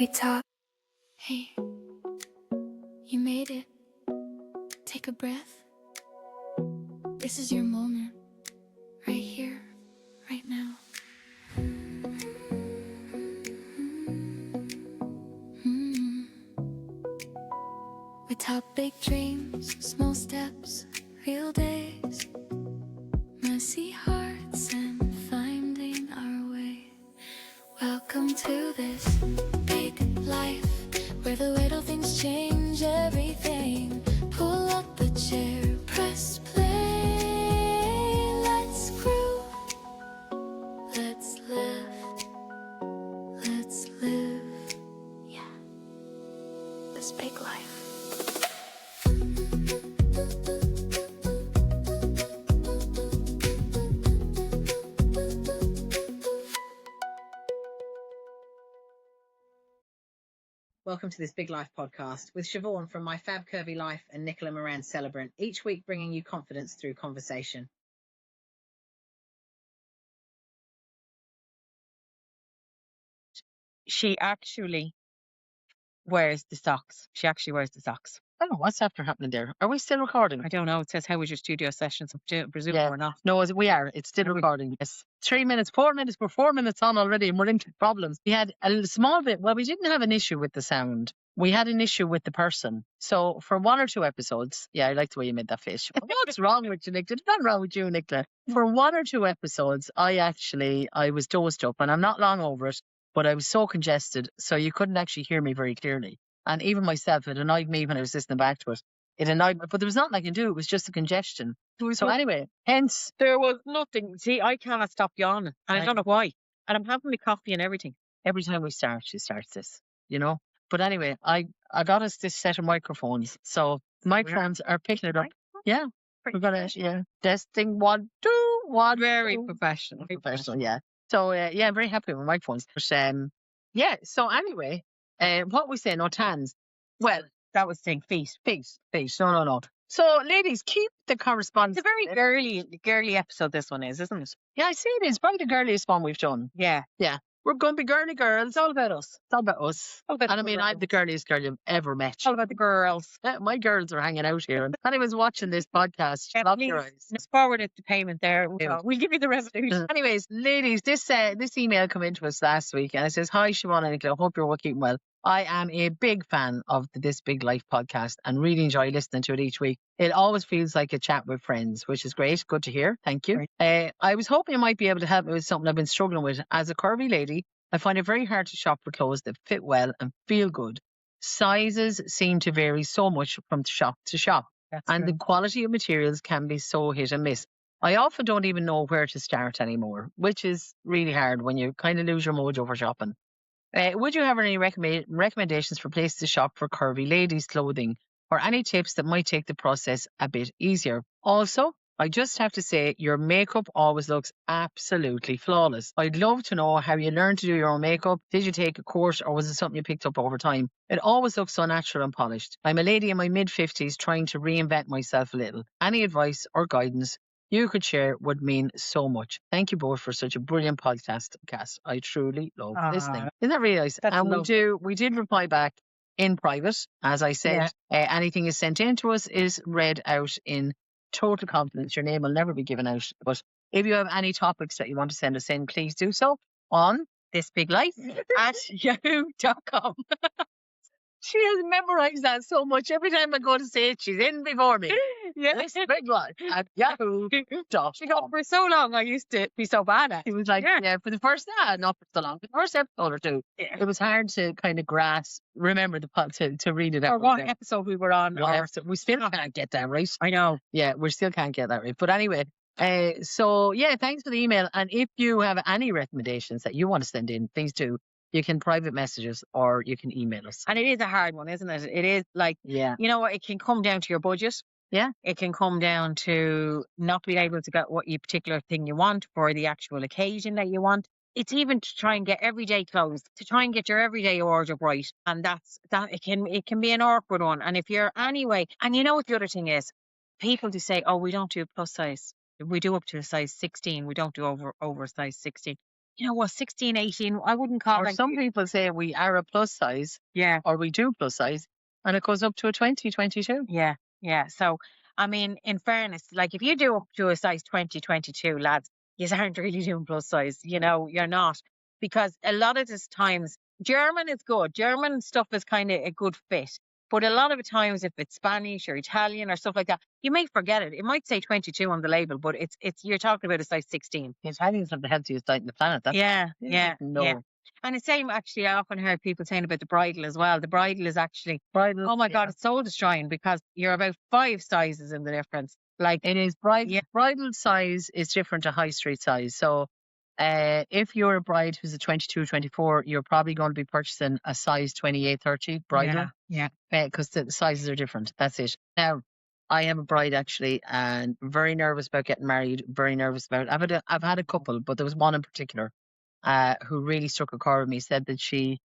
We talk. Hey, you made it. Take a breath. This is your moment. Right here, right now. We talk big dreams, small steps, real days, messy hearts, and finding our way. Welcome to this big life, where the little things change everything. Pull up a chair, press play. Let's groove, let's live, let's live. Yeah, this big life. Welcome to this Big Life podcast with Siobhan from My Fab Curvy Life and Nicola Moran Celebrant, each week bringing you confidence through conversation. She actually wears the socks. She actually wears the socks. I don't know what's after happening there. Are we still recording? I don't know. It says, how was your studio session? So I presume we're not. No, we are. It's still recording. Yes. 3 minutes, 4 minutes. We're 4 minutes on already and we're into problems. We had a small bit. Well, we didn't have an issue with the sound. We had an issue with the person. So for 1 or 2 episodes, yeah, I like the way you made that face. What's wrong with you, Nicola? There's nothing wrong with you, Nicola. For 1 or 2 episodes, I was dosed up and I'm not long over it, but I was so congested. So you couldn't actually hear me very clearly. And even myself, it annoyed me when I was listening back to it. It annoyed me, but there was nothing I can do. It was just a congestion. So anyway, hence. There was nothing. See, I cannot stop yawning. And I don't know why. And I'm having my coffee and everything. Every time we start, she starts this, you know. But anyway, I got us this set of microphones. So the microphones are picking it up. Yeah. We've got it, yeah. Testing 1, 2, 1. Very professional. Professional, yeah. So, yeah, I'm very happy with microphones. But, yeah, so anyway, what we say, no tans. Well, that was saying feet. Feet. No. So, ladies, keep the correspondence. It's a very girly episode, this one is, isn't it? Yeah, I see it is. Probably the girliest one we've done. Yeah. Yeah. We're going to be girly girls. It's all about us. It's all about us. All about and I mean, I'm the girliest girl you've ever met. All about the girls. My girls are hanging out here. And anyone's watching this podcast, lock your eyes. Let's forward it to payment there. We'll give you the resolution. Anyways, ladies, this email came into us last week and it says, "Hi, Siobhan and Nicola. Hope you're keeping well. I am a big fan of This Big Life podcast and really enjoy listening to it each week. It always feels like a chat with friends, which is great. Good to hear. Thank you. I was hoping you might be able to help me with something I've been struggling with. As a curvy lady, I find it very hard to shop for clothes that fit well and feel good. Sizes seem to vary so much from shop to shop. And the quality of materials can be so hit and miss. I often don't even know where to start anymore, which is really hard when you kind of lose your mojo for shopping. Would you have any recommendations for places to shop for curvy ladies' clothing, or any tips that might take the process a bit easier? Also, I just have to say, your makeup always looks absolutely flawless. I'd love to know how you learned to do your own makeup. Did you take a course or was it something you picked up over time? It always looks so natural and polished. I'm a lady in my mid-50s trying to reinvent myself a little. Any advice or guidance you could share would mean so much. Thank you both for such a brilliant podcast. I truly love listening. Isn't that really nice? And we did reply back in private, as I said. Anything is sent in to us is read out in total confidence. Your name will never be given out. But if you have any topics that you want to send us in, please do so on thisbiglife@yahoo.com. She has memorized that so much. Every time I go to say it, she's in before me. This big life at yahoo.com. For so long, I used to be so bad at it. It was like, for the first, not for so long, for the first episode or two, it was hard to kind of remember to read it out. Or what episode we were on. We still can't get that right. I know. Yeah, we still can't get that right. But anyway, so yeah, thanks for the email. And if you have any recommendations that you want to send in, please do. You can private message us or you can email us. And it is a hard one, isn't it? It is like, you know what, it can come down to your budget. Yeah. It can come down to not being able to get what particular thing you want for the actual occasion that you want. It's even to try and get everyday clothes, to try and get your everyday wardrobe right. And it can be an awkward one. And if you're anyway, and you know what the other thing is? People do say, oh, we don't do plus size. We do up to a size 16. We don't do over size 16. you know what, 16, 18, I wouldn't call Or like, some people say we are a plus size, yeah, or we do plus size, and it goes up to a 20, 22. yeah, yeah. So, I mean, in fairness, like if you do up to a size 20, 22, lads, you aren't really doing plus size, you know, you're not. Because a lot of the times, German is good. German stuff is kind of a good fit. But a lot of the times, if it's Spanish or Italian or stuff like that, you may forget it. It might say 22 on the label, but it's you're talking about a size 16. The Italians have the healthiest diet on the planet. That's Yeah, yeah, no yeah. And the same, actually, I often heard people saying about the bridal as well. The bridal is actually, bridal. oh my God, it's soul destroying because you're about 5 sizes in the difference. Like, It is bridal size is different to high street size. So if you're a bride who's a 22, 24, you're probably going to be purchasing a size 28, 30 bridal. yeah, Because the sizes are different. That's it. Now, I am a bride actually, and very nervous about getting married. Very nervous about. I've had a couple, but there was one in particular, who really struck a chord with me. Said that she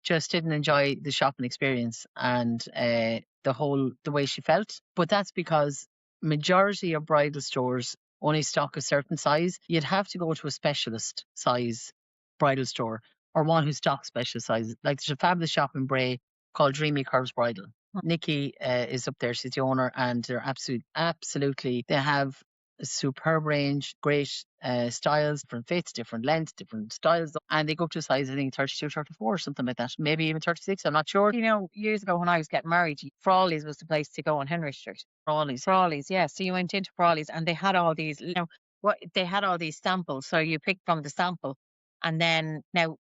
just didn't enjoy the shopping experience and the way she felt. But that's because majority of bridal stores only stock a certain size. You'd have to go to a specialist size bridal store or one who stocks special sizes. Like there's a fabulous shop in Bray called Dreamy Curves Bridal. Nikki is up there. She's the owner, and they're absolutely. They have a superb range, great styles, different fits, different lengths, different styles, and they go up to a size, I think 32, 34 or something like that, maybe even 36. I'm not sure. You know, years ago when I was getting married, Frawley's was the place to go on Henry Street. Frawley's, yeah. So you went into Frawley's and they had all these, you know, they had all these samples. So you picked from the sample, and then now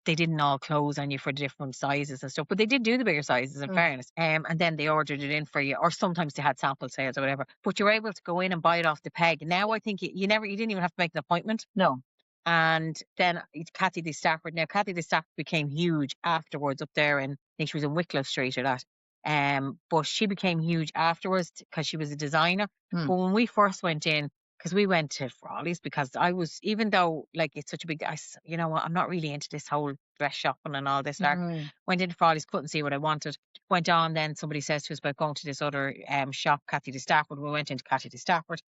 they didn't all close on you for different sizes and stuff, but they did do the bigger sizes in fairness. And then they ordered it in for you, or sometimes they had sample sales or whatever. But you were able to go in and buy it off the peg. Now I think you didn't even have to make an appointment. No. And then Kathy de Stafford. Now Kathy de Stafford became huge afterwards up there, and I think she was in Wycliffe Street or that. But she became huge afterwards because she was a designer. But when we first went in, because we went to Frawley's, because I was, even though like it's such a big, you know what, I'm not really into this whole dress shopping and all this. Went into Frawley's, couldn't see what I wanted. Went on, then somebody says to us about going to this other shop, Kathy de Stafford. We went into Kathy de Stafford.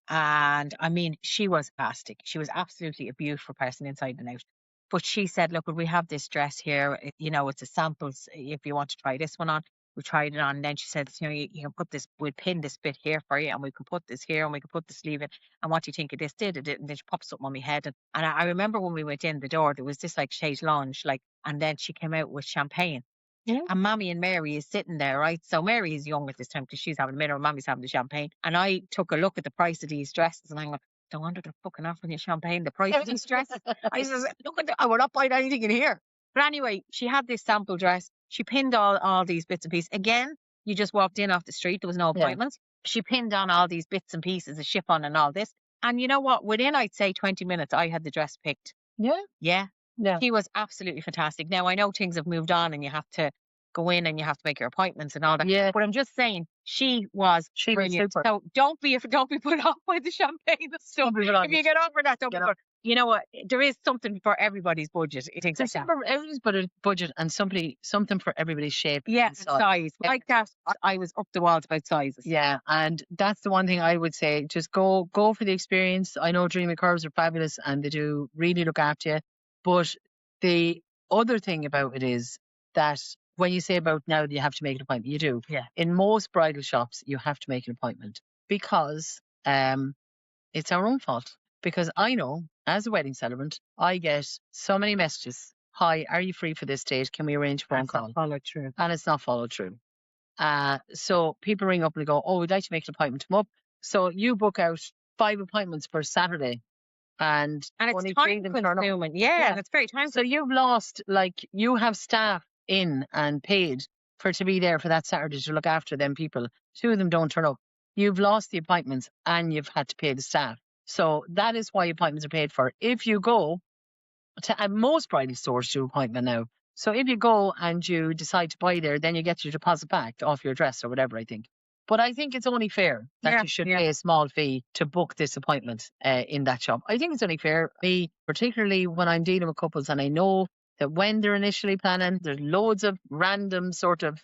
And I mean, she was fantastic. She was absolutely a beautiful person inside and out. But she said, look, we have this dress here. You know, it's a sample. If you want to try this one on, we tried it on. And then she said, you know, you can put this, we'll pin this bit here for you, and we can put this here, and we can put the sleeve in. And what do you think of this? Did it? And then she popped something on my head. And I remember when we went in the door, there was this like chaise lounge, like, and then she came out with champagne. Yeah. And Mammy and Mary is sitting there, right? So Mary is young at this time because she's having a minute, and Mammy's having the champagne. And I took a look at the price of these dresses, and I'm like, no wonder they're fucking offering you champagne. The price of these dresses. I says, look at I will not buy anything in here. But anyway, she had this sample dress. She pinned all these bits and pieces. Again, you just walked in off the street. There was no appointments. She pinned on all these bits and pieces, the chiffon and all this. And you know what? Within, I'd say 20 minutes, I had the dress picked. Yeah. Yeah. Yeah. She was absolutely fantastic. Now, I know things have moved on and you have to go in and you have to make your appointments and all that. Yeah. But I'm just saying, she was brilliant. super. So don't be put off by the champagne and stuff. If you get over that, don't be put off. You know what? There is something for everybody's budget. Things like that. For everybody's budget, and something for everybody's shape. Yeah, and size. Like that, I was up the walls about sizes. Yeah, and that's the one thing I would say. Just go for the experience. I know Dreamy Curves are fabulous, and they do really look after you. But the other thing about it is that when you say about now you have to make an appointment, you do. Yeah. In most bridal shops, you have to make an appointment because it's our own fault. Because I know, as a wedding celebrant, I get so many messages. Hi, are you free for this date? Can we arrange a phone call? Followed through. And it's not followed through. So people ring up and they go, oh, we'd like to make an appointment. Come up. So you book out 5 appointments for Saturday. And it's time consuming. Yeah, and it's very time. So you've lost, like, you have staff in and paid to be there for that Saturday to look after them people. 2 of them don't turn up. You've lost the appointments and you've had to pay the staff. So that is why appointments are paid for. If you go to most bridal stores do appointment now. So if you go and you decide to buy there, then you get your deposit back off your dress or whatever, I think. But I think it's only fair that you should pay a small fee to book this appointment in that shop. I think it's only fair, me, particularly when I'm dealing with couples and I know that when they're initially planning, there's loads of random sort of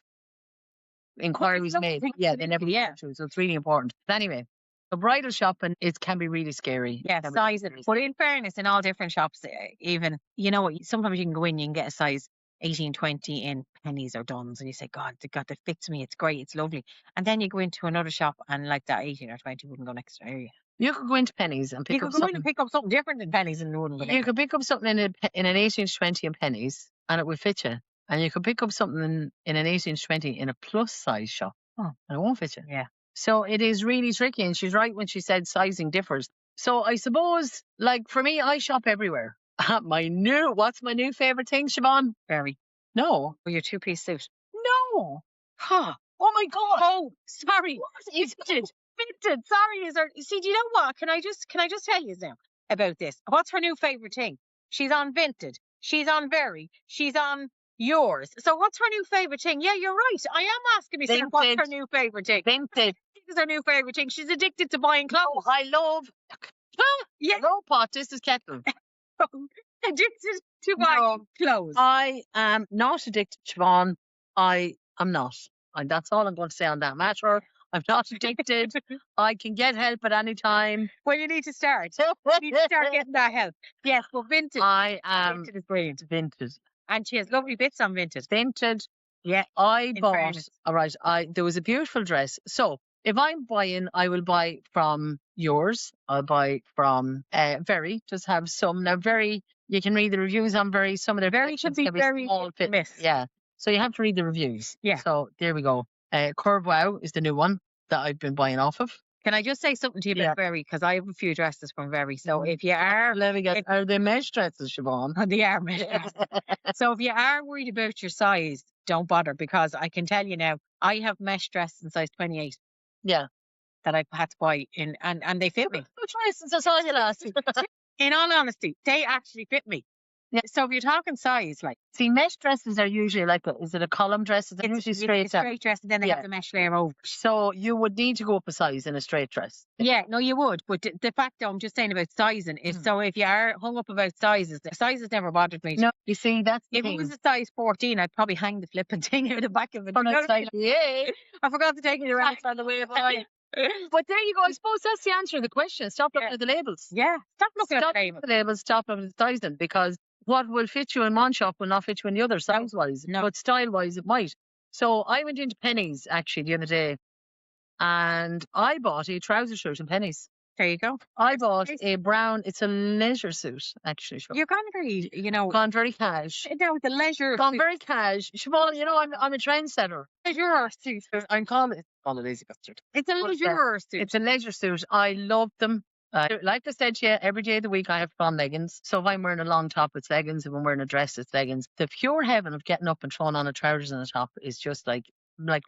inquiries made. Yeah, they never get to. So it's really important. But anyway, The bridal shopping, it can be really scary. Yeah, Can be sizing. really But in fairness, in all different shops, even, you know, sometimes you can go in, you can get a size 18, 20 in pennies or Duns, and you say, God, that fits me. It's great. It's lovely. And then you go into another shop and like that 18 or 20 wouldn't go next to area. You could go into pennies and pick You up could go in something. and pick up something different in pennies and it wouldn't go You next. could pick up something in an 18 to 20 in pennies and it would fit you. And you could pick up something in an 18 to 20 in a plus size shop and it won't fit you. Yeah. So it is really tricky. And she's right when she said sizing differs. So I suppose, like for me, I shop everywhere. What's my new favorite thing, Siobhan? Very. No. Or your two-piece suit. No. Huh. Oh my God. Oh, sorry. What is it? Vinted. Sorry, is there? See, do you know what? Can I just tell you now about this? What's her new favorite thing? She's on Vinted. She's on Very. She's on yours. So what's her new favorite thing? Yeah, you're right. I am asking myself what's her Vinted. new favorite thing. Vinted. Is her new favorite thing? She's addicted to buying clothes. Oh, I love. Yeah. No pot. This is kettle. Addicted to buying clothes. I am not addicted, Siobhan. I am not. And that's all I'm going to say on that matter. I'm not addicted. I can get help at any time. Well, you need to start. You need to start getting that help. Yes, but Vinted. I am Vinted is brilliant. Vinted. And she has lovely bits on Vinted. Vinted. Yeah. I in bought. fairness. All right. There was a beautiful dress. So if I'm buying, I will buy from yours. I'll buy from Very. Just have some. Now, Very, you can read the reviews on Very. Some of their Very should be very small fit. miss. Yeah. So you have to read the reviews. Yeah. So there we go. Curvy is the new one that I've been buying off of. Can I just say something to you about Very? Because I have a few dresses from Very. So if you are, Let me get. Are they mesh dresses, Siobhan? they are mesh dresses. So if you are worried about your size, don't bother, because I can tell you now, I have mesh dresses in size 28. Yeah. That I've had to buy in, and they fit me. Which dresses I saw you last week? In all honesty, they actually fit me. Yeah. So if you're talking size, like, see, mesh dresses are usually like is it a column dress? Is it usually straight? Straight dress, and then they have the mesh layer over. So you would need to go up a size in a straight dress. Yeah, no, you would. But the fact that I'm just saying about sizing is, so if you are hung up about sizes, the sizes never bothered me. No, you see, that's the if thing. it was a size 14, I'd probably hang the flipping thing out the back of it. Oh, no, yeah. I forgot to take it around on the way by. But there you go. I suppose that's the answer to the question. Stop looking at the labels. Yeah, stop looking at the labels. Stop looking at the sizing, because what will fit you in one shop will not fit you in the other, size wise. No. But style wise, it might. So I went into Pennies actually the other day, and I bought a trouser shirt in Pennies. There you go. I bought a brown. It's a leisure suit actually. You're gone very, gone very cash. No, the leisure. Gone very cash. Siobhan, I'm a trendsetter. Leisure suit. I'm calling it a lazy bastard. It's a leisure suit. It's a leisure suit. I love them. Like I said to you, every day of the week I have to put on leggings. So if I'm wearing a long top, it's leggings. If I'm wearing a dress, it's leggings. The pure heaven of getting up and throwing on a trousers and a top is just like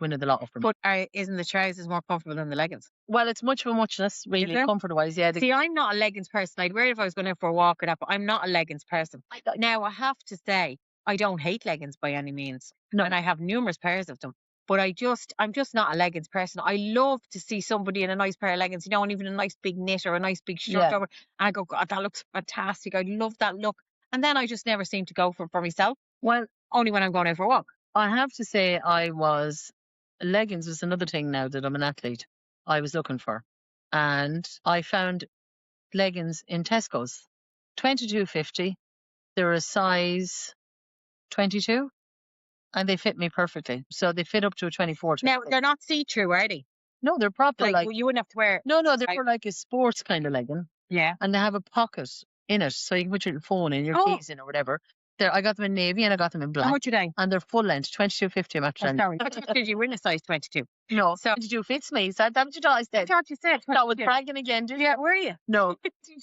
winning the lotto for me. But isn't the trousers more comfortable than the leggings? Well, it's much of a muchness, really, comfort-wise. Yeah. See, I'm not a leggings person. I'd wear it if I was going out for a walk or that, but I'm not a leggings person. Now, I have to say, I don't hate leggings by any means. No. And I have numerous pairs of them. But I'm just not a leggings person. I love to see somebody in a nice pair of leggings, and even a nice big knit or a nice big shirt over. And I go, God, that looks fantastic. I love that look. And then I just never seem to go for myself. Well, only when I'm going out for a walk. I have to say, leggings was another thing now that I'm an athlete I was looking for. And I found leggings in Tesco's, $22.50. They're a size 22. And they fit me perfectly. So they fit up to a 24. Now, they're not see-through, are they? No, they're proper well, you wouldn't have to wear... No, they're like a sports kind of legging. Yeah. And they have a pocket in it, so you can put your phone in, your keys in or whatever. I got them in navy and I got them in black. How much are they? And they're full length, $22.50. I'm actually. Sorry, did you win a size 22? No, so 22 fits me. So that's what I said. I thought you said 22. That was bragging again, did you? Yeah, were you? No,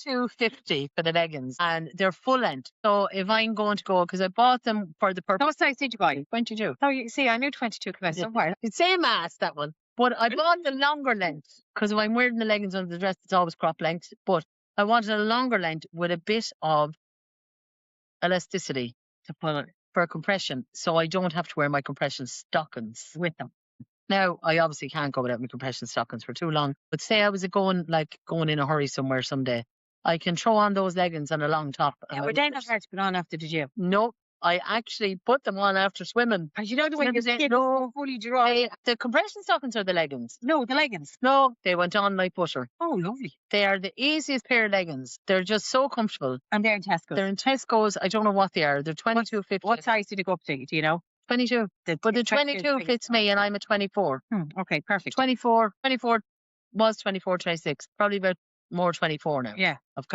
$22.50 for the leggings, and they're full length. So if I'm going to go, because I bought them for the purpose. What size did you buy? 22. Oh, you see, I knew 22 came out somewhere. It's same ass, that one. But I bought the longer length, because if I'm wearing the leggings under the dress, it's always crop length. But I wanted a longer length with a bit of elasticity to pull it for compression, so I don't have to wear my compression stockings with them. Now, I obviously can't go without my compression stockings for too long, but say I was going in a hurry somewhere someday, I can throw on those leggings and a long top. Yeah, were they not hard to put on after the gym? No, I actually put them on after swimming. And you know the way Never your say skin no. is fully dry. The compression stockings are the leggings. No, the leggings. No, they went on like butter. Oh, lovely. They are the easiest pair of leggings. They're just so comfortable. And they're in Tesco. They're in Tesco's. I don't know what they are. They're 22.50. What size did it go up to? Do you know? 22. But the 22 fits me, and I'm a 24. Okay, perfect. 24 was 24, 26. Probably about more 24 now. Yeah. I've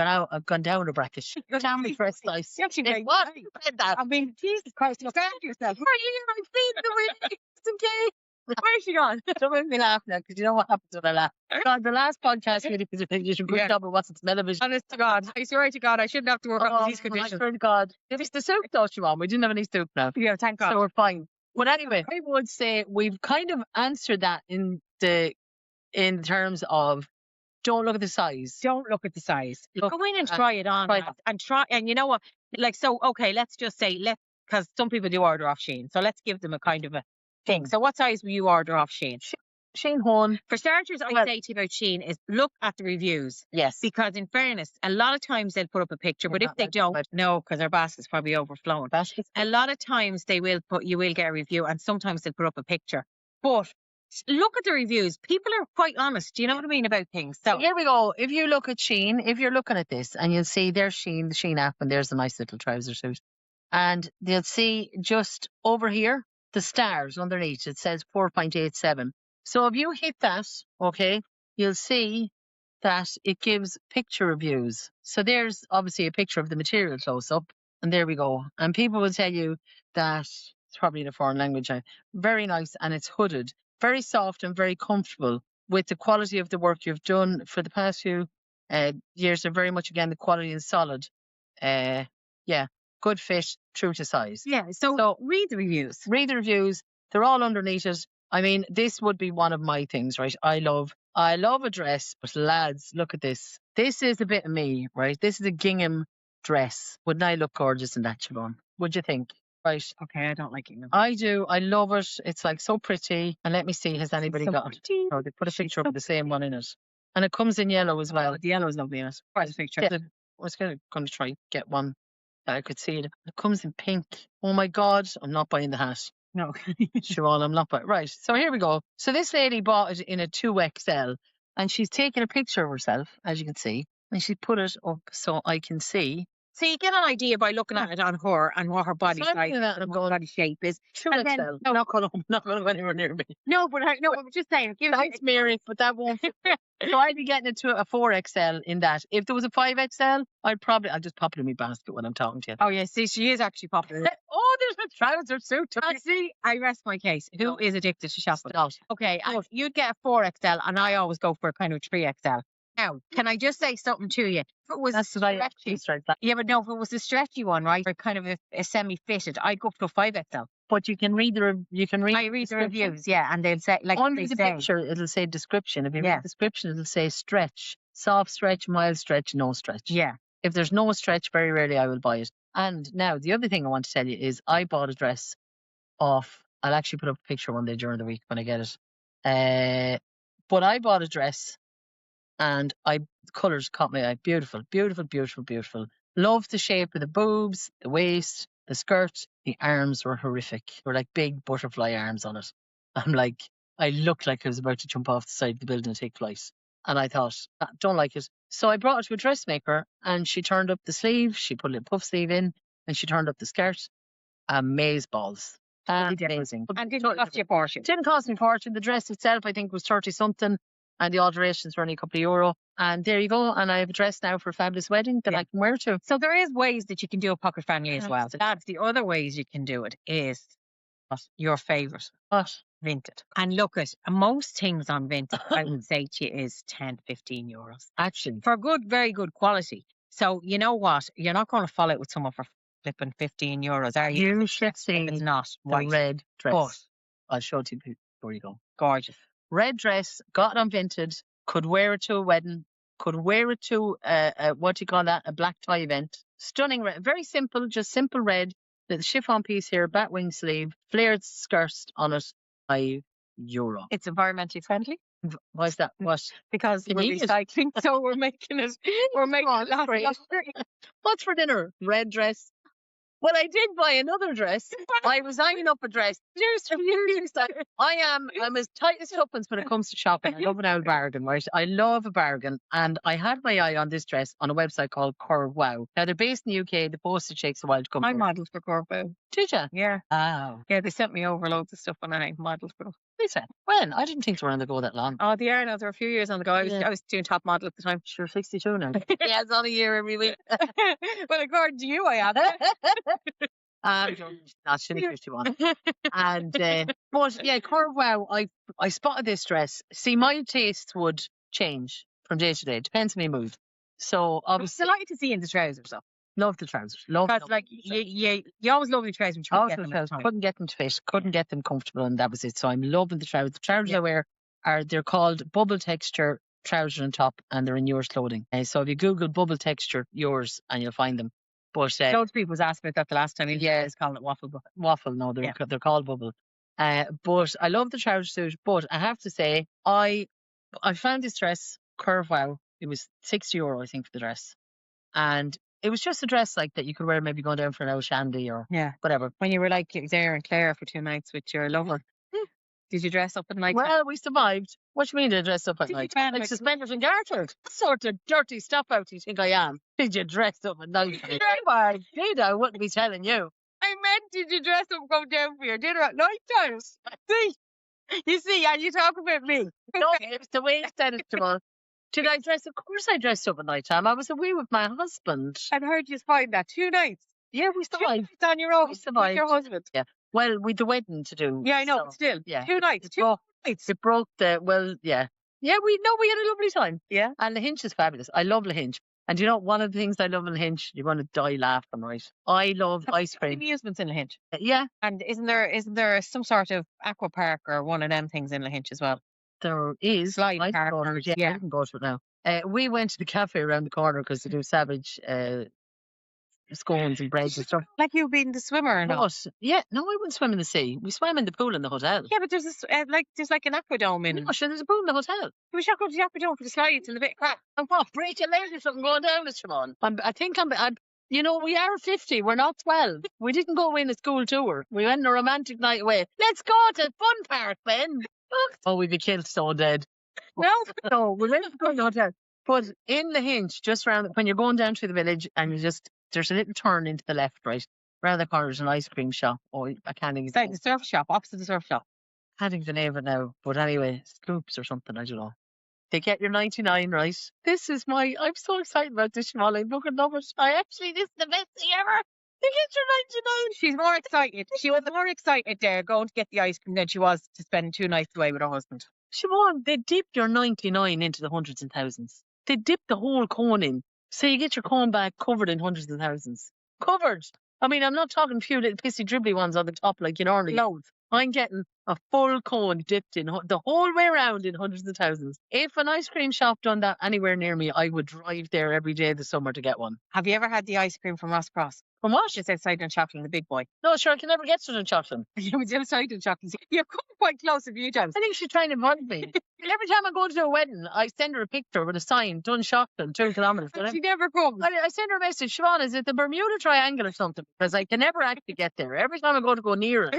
gone down a bracket. You're Family first slice. You're actually very What? right. Read that. I mean, Jesus Christ, look after yourself. Are you my feet the way? It's okay. Where's she gone? Don't make me laugh now, because you know what happens when I laugh. God, the last podcast really did a good job of what's its television. Honest to God. I swear to God, I shouldn't have to work on these I conditions. swear to God. It was the soup though, Siobhan. We didn't have any soup now. Yeah, thank God. So we're fine. But anyway, I would say we've kind of answered that in terms of don't look at the size. Don't look at the size. Look Go in and at- try it on. try lads, and try. And you know what? Like, so, okay, let's just say, because some people do order off Shein. So let's give them a kind of a thing. So what size will you order off Shein? Shane Horn. For starters, I Well- say to you about Shein is look at the reviews. Yes. Because in fairness, a lot of times they'll put up a picture, but Yeah, if they don't, no, because our basket's probably overflowing. A lot of times you will get a review, and sometimes they'll put up a picture. But look at the reviews. People are quite honest. Do you know what I mean about things? So Here we go. If you look at Shein, if you're looking at this, and you'll see there's Shein, the Shein app, and there's a nice little trouser suit. And they'll see just over here, the stars underneath, it says 4.87. So if you hit that, okay, you'll see that it gives picture reviews. So there's obviously a picture of the material close up, and there we go. And people will tell you that it's probably in a foreign language, very nice, and it's hooded, very soft and very comfortable with the quality of the work you've done for the past few years. They're very much, again, the quality is solid. Yeah, good fit, true to size. yeah, so read the reviews. Read the reviews. They're all underneath it. I mean, this would be one of my things, right? I love a dress, but lads, look at this. This is a bit of me, right? This is a gingham dress. Wouldn't I look gorgeous in that, Siobhan? Would you think? Right. Okay, I don't like it. I do. I love it. It's like so pretty. And let me see, has anybody So got it? pretty. Oh, they put a picture of the same one in it. And it comes in yellow as well. The yellow is lovely in it. Quite a picture. Yeah, I was going to try get one that I could see it. It comes in pink. Oh my God, I'm not buying the hat. No. Siobhan, I'm not buying. Right, so here we go. So this lady bought it in a 2XL, and she's taken a picture of herself, as you can see, and she put it up so I can see. So you get an idea by looking at it on her and what her body So I'm size looking at it and and what going, body shape is. 2XL. And then- Not going to go anywhere near me. No, but I'm just saying. It gives Thanks, Mary, but that won't. So I'd be getting it to a 4XL in that. If there was a 5XL, I'll just pop it in my basket when I'm talking to you. Oh yeah, see, she is actually popular. Oh, there's a trouser suit. See, I rest my case. Who is addicted to shopping? Not. Okay, you'd get a 4XL, and I always go for a kind of 3XL. Now, can I just say something to you? If it was That's what I stretchy, actually started. yeah, but no, if it was a stretchy one, right, or kind of a semi-fitted, I'd go up to a 5XL. But you can read I read the reviews, yeah, and they'll say like Under they the say. picture, it'll say description. If you Yeah. read description, it'll say stretch, soft stretch, mild stretch, no stretch. Yeah, If there's no stretch, very rarely I will buy it. And now the other thing I want to tell you is I bought a dress off. I'll actually put up a picture one day during the week when I get it. But I bought a dress, and the colours caught my eye. Beautiful, beautiful, beautiful, beautiful. Loved the shape of the boobs, the waist, the skirt. The arms were horrific. They were like big butterfly arms on it. I looked like I was about to jump off the side of the building and take flight. And I thought, don't like it. So I brought it to a dressmaker, and she turned up the sleeve. She put a little puff sleeve in, and she turned up the skirt. Amaze balls. Amazing. and didn't cost you a portion. It didn't cost me a fortune. The dress itself, I think, was 30 something, and the alterations were only a couple of euro. And there you go. And I have a dress now for a fabulous wedding that I can wear to. So there is ways that you can do a pocket friendly as well. Absolutely. That's the other ways you can do it is your favourite. What? Vinted. And look at most things on Vinted, I would say to you is 10, 15 euros Actually, for good, very good quality. So you know what? You're not going to fall out with someone for flipping 15 euros, are you? you should see It's not the white. red dress. But I'll show it to you before you go. gorgeous. Red dress, got it on Vinted, could wear it to a wedding, could wear it to what do you call that? A black tie event. Stunning red, very simple, just simple red. The chiffon piece here, bat wing sleeve, flared skirt on it, €5. It's environmentally friendly Why is that? What? because we're Convenient. recycling, so we're making it. We're making it last Great. longer. What's for dinner? Red dress. Well, I did buy another dress. I was eyeing up a dress. I'm as tight as tuppence when it comes to shopping. I love an old bargain, right? I love a bargain. And I had my eye on this dress on a website called Curve Wow. Now, they're based in the UK. The postage takes a while to come. I through. modelled for Corfu. Did you? Yeah. Oh. Yeah, they sent me over loads of stuff when I modelled for them. Listen, when? I didn't think they were on the go that long. Oh, they are now. They're a few years on the go. I was doing top model at the time. Sure, 62 now. Yeah, it's on a year every week. Well, according to you, I am. Not Shinny 51. And, but yeah, Curve Wow, I spotted this dress. See, my tastes would change from day to day. Depends on my mood. So I was obviously, delighted to see you in the trousers, though. love the trousers. Love Because, like, you always love your trousers, but you couldn't get them at the time. couldn't get them to fit, couldn't get them comfortable, and that was it. So I'm loving the trousers. The trousers I wear they're called bubble texture trousers and top, and they're in yours clothing. So if you Google bubble texture yours, and you'll find them. But Loads of people was asking about that the last time. Yeah, was calling it waffle. But waffle. No, they're called bubble. But I love the trouser suit. But I have to say, I found this dress Curve Wow. It was €60, I think, for the dress, and it was just a dress like that you could wear maybe going down for an old shandy or whatever. When you were like there in Clare for 2 nights with your lover, did you dress up at night? Well, we survived. What do you mean to dress up at Did you night? plan, Like like- suspenders and garters. What sort of dirty stuff out do you think I am? Did you dress up at night? If I did, I wouldn't be telling you. I meant, did you dress up, go down for your dinner at night time? See, you see, and you talk about me. No, it's the way you said it, Siobhan. Did I dress? Of course I dressed up at night time. I was away with my husband. I'd heard you find that 2 nights. Yeah, we 2 survived. nights on your own We with survived. your husband. Yeah. Well, with the wedding to do. Yeah, I know, so, but still. yeah. 2 nights. It 2 broke, nights. it broke the, well, yeah. Yeah, we had a lovely time. Yeah. And the Hinge is fabulous. I love the Hinge. And you know, one of the things I love in the Hinge, you're going to die laughing, right? I love ice cream. Amusements in Lahinch. Yeah, And isn't there some sort of aqua park or one of them things in Lahinch as well? there is. Slide I park go to or- it, yeah, yeah. I can go to it now. We went to the cafe around the corner because they do savage scones and breads and stuff. Like you being the swimmer or not? But, yeah, no, I wouldn't swim in the sea. We swam in the pool in the hotel. Yeah, but there's this there's like an aquadome in. No, sure, there's a pool in the hotel. We should go to the aquadome for the slides and the bit of crap. And what? Break your legs or something going down it, Siobhan. I'm, you know, we are 50. We're not 12. We didn't go in a school tour. We went on a romantic night away. Let's go to Fun Park, Ben. Oh, we'd be killed so dead. No, we went to the hotel. But in the Hinge, just round, when you're going down through the village and there's a little turn into the left, right? Round the corner is an ice cream shop. Oh, I can't think It's like the surf shop, opposite the surf shop. can't think of the name of it now. But anyway, Scoops or something, I don't know. They get your 99, right? I'm so excited about this, Siobhan. I'm looking over. This is the best thing ever. They get your 99. She's more excited. She was more excited there going to get the ice cream than she was to spend 2 nights away with her husband. Siobhan, they dip your 99 into the hundreds and thousands. They dip the whole cone in. So you get your cone back covered in hundreds and thousands. Covered. I mean, I'm not talking a few little pissy dribbly ones on the top like you normally get. Loads. I'm getting a full cone dipped in the whole way around in hundreds of thousands. If an ice cream shop done that anywhere near me, I would drive there every day this summer to get one. Have you ever had the ice cream from Ross Cross? From what? Just outside in Chocolate, the big boy. No, sure, I can never get to the chocolate. You was outside in Chocolate. You've come quite close a few times. I think she's trying to invite me. Every time I go to a wedding, I send her a picture with a sign, done chocolate, 2 kilometres. She never comes. I send her a message, Siobhan, is it the Bermuda Triangle or something? Because I can never actually get there. Every time I go near it,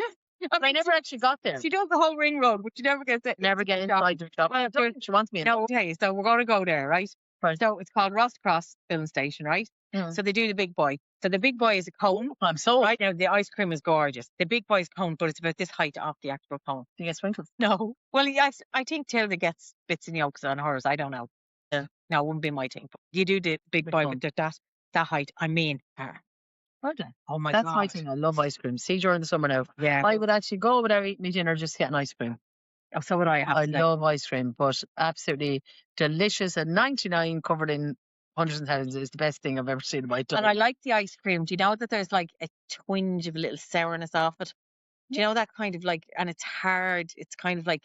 I never actually got there. She does the whole ring road, but she never gets it. Never get inside the shop. Well, She wants me in. No, okay, so we're going to go there, right? Right. So it's called Ross Cross Filling Station, right? Mm. So they do the big boy. So the big boy is a cone. I'm so Right now, the ice cream is gorgeous. The big boy's cone, but it's about this height off the actual cone. Do you get sprinkles? No. Well, yes, I think Tilda gets bits and yolks on hers. I don't know. Yeah. No, it wouldn't be my thing. But you do the big Big boy cone. with that height. I mean, oh my That's God. my thing. I love ice cream. See, during the summer now, Yeah. I would actually go without eating my dinner just to get an ice cream. Oh, so would I have I to say. love ice cream, but absolutely delicious. And 99 covered in hundreds and thousands is the best thing I've ever seen in my life. And I like the ice cream. Do you know that there's like a twinge of a little sourness off it? Do you know that kind of like, and it's hard. It's kind of like,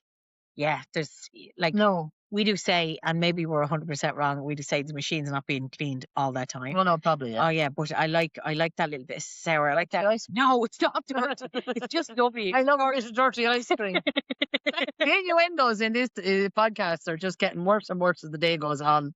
yeah, there's like, No, we do say, and maybe we're 100% wrong, we do say the machine's not being cleaned all that time. well, no, probably. Yeah. Oh yeah, but I like that little bit of sour. I like that. The ice- No, it's not dirty. It's just lovely. I love a dirty ice cream. The innuendos in this podcast are just getting worse and worse as the day goes on.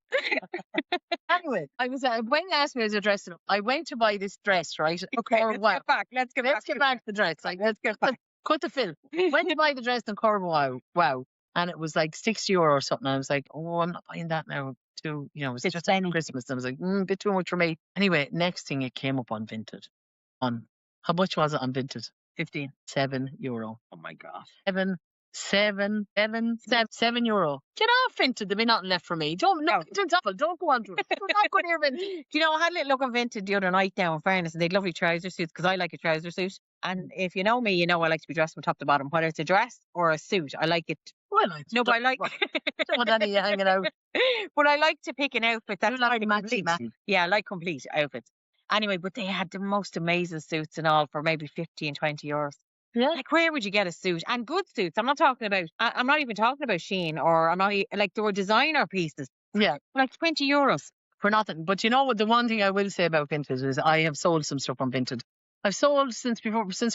Anyway, I was when you asked me as a dressing up, I went to buy this dress, right? Okay, Or let's wow. get back. Let's get Let's back. get back to the dress. Like, let's get back. Cut the film. Went to buy the dress in Cornwall. Wow. And it was like €60 or something. I was like, oh, I'm not buying that now. Too, you know, it was It's just spending. Christmas. I was like, a bit too much for me. Anyway, next thing it came up on Vinted. On how much was it on Vinted? 15. €7. Oh my God. €7. Get off Vinted. There'll be nothing left for me. Don't No. don't go on to it. Do not go near Vinted. Do you know, I had a little look on Vinted the other night now, in fairness, and they'd lovely trouser suits because I like a trouser suit. And if you know me, you know I like to be dressed from top to bottom, whether it's a dress or a suit. I like it. Well, I No, but I like. don't want any hanging out. But I like to pick an outfit that's like kind of complete. matchy. Yeah, I like complete outfits. Anyway, but they had the most amazing suits and all for maybe 15, €20. Yeah. Like, where would you get a suit? And good suits. I'm not talking about, I'm not even talking about Shein, or I'm not, like, there were designer pieces. Yeah. Like €20. For nothing. But you know what? The one thing I will say about Vinted is I have sold some stuff on Vinted. I've sold since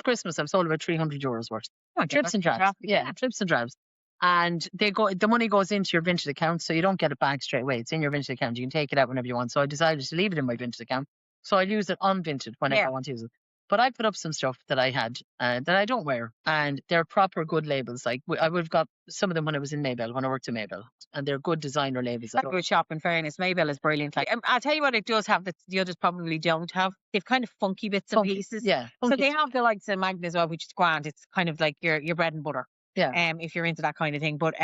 Christmas. I've sold about €300 worth. Oh, Trips and drabs. Yeah, trips and drabs. And the money goes into your Vinted account, so you don't get it back straight away. It's in your Vinted account. You can take it out whenever you want. So I decided to leave it in my Vinted account. So I use it on Vinted whenever I want to use it. But I put up some stuff that I had that I don't wear, and they're proper good labels. Like I would have got some of them when I was in Maybell, when I worked in Maybell, and they're good designer labels. That's good shop, in fairness. Maybell is brilliant. Like, I'll tell you what it does have that the others probably don't have. They've kind of funky bits and pieces. Yeah. So they have the likes of Magna as well, which is grand. It's kind of like your bread and butter. Yeah. If you're into that kind of thing. But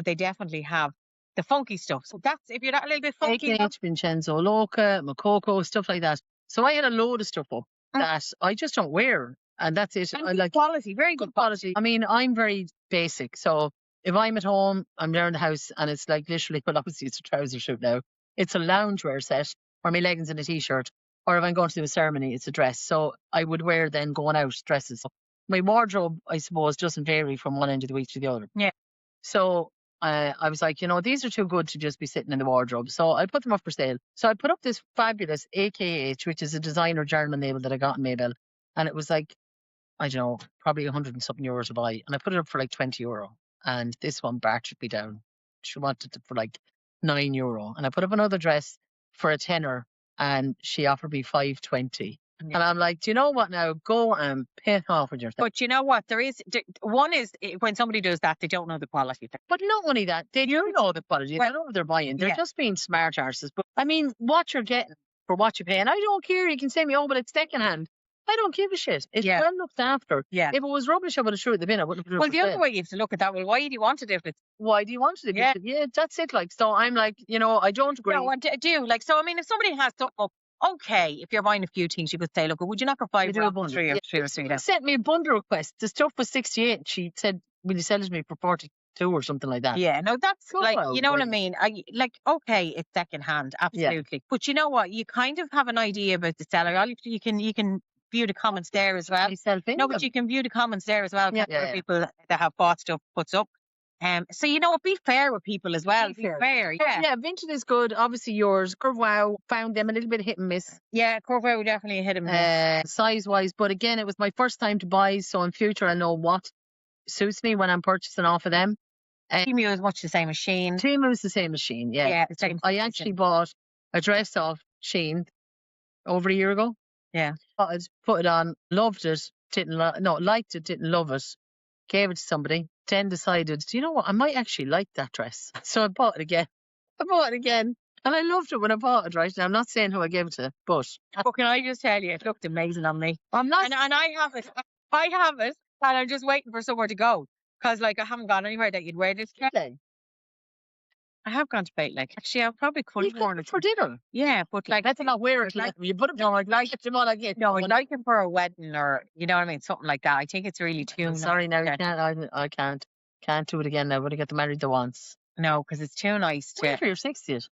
they definitely have the funky stuff. So that's, if you're that a little bit funky. AKH, Vincenzo Loca, Makoko, stuff like that. So I had a load of stuff up that I just don't wear. And that's it. And I good like quality, very good quality. I mean, I'm very basic. So if I'm at home, I'm there in the house, and it's like literally, well, obviously it's a trouser suit now. It's a loungewear set, or my leggings and a t-shirt. Or if I'm going to do a ceremony, it's a dress. So I would wear then going out dresses. My wardrobe, I suppose, doesn't vary from one end of the week to the other. Yeah. So I was like, these are too good to just be sitting in the wardrobe. So I put them up for sale. So I put up this fabulous AKH, which is a designer German label that I got in Maybell. And it was like, I don't know, probably 100 and something euros to buy. And I put it up for like €20. And this one bartered me down. She wanted it for like €9. And I put up another dress for a tenner, and she offered me $5.20. And I'm like, do you know what now? Go and pay off with yourself. But you know what? One is, when somebody does that, they don't know the quality. But not only that, they do know the quality. They know what they're buying. They're just being smart arses. But I mean, what you're getting for what you pay. And I don't care. You can say me, oh, but it's secondhand. I don't give a shit. It's well looked after. Yeah. If it was rubbish, I would have threw it in the bin. I wouldn't have put it. Well, the other way you have to look at that, well, why do you want it if it's... Why do you want it? Yeah, that's it. Like, so I'm like, I don't agree. No, I do. Like, so I mean, if somebody has something up, okay, if you're buying a few things, you could say, look, would you knock her £5 or three or three? She sent me a bundle request. The stuff was 68. She said, will you sell it to me for 42 or something like that? Yeah, no, that's like, you know what I mean? Okay, it's secondhand, absolutely. But you know what? You kind of have an idea about the seller. You can view the comments there as well. No, but you can view the comments there as well. People that have bought stuff puts up. So be fair with people as well. Be fair. Yeah, Vinted is good. Obviously yours. Curve found them a little bit hit and miss. Yeah, Curve definitely hit and miss. Size wise, but again, it was my first time to buy, so in future I know what suits me when I'm purchasing off of them. Temu is much the same as Shein. Temu is the same as Shein. Yeah. I actually bought a dress off Shein over a year ago. Yeah. Put it on, loved it, liked it, didn't love it, gave it to somebody, then decided, do you know what, I might actually like that dress. So I bought it again. And I loved it when I bought it, right? Now, I'm not saying who I gave it to, but can I just tell you, it looked amazing on me. I'm not. And I have it. And I'm just waiting for somewhere to go. Because, I haven't gone anywhere that you'd wear this dress. I have gone to Bait Lake. Actually, I probably could have worn it for dinner. Yeah, but that's not wear it. You put it on like it. No, I'd like it for a wedding, or you know what I mean, something like that. I think it's really too. I'm sorry, now you can't. I can't do it again now. Would I get married the once? No, because it's too nice to. Wait for your 60th.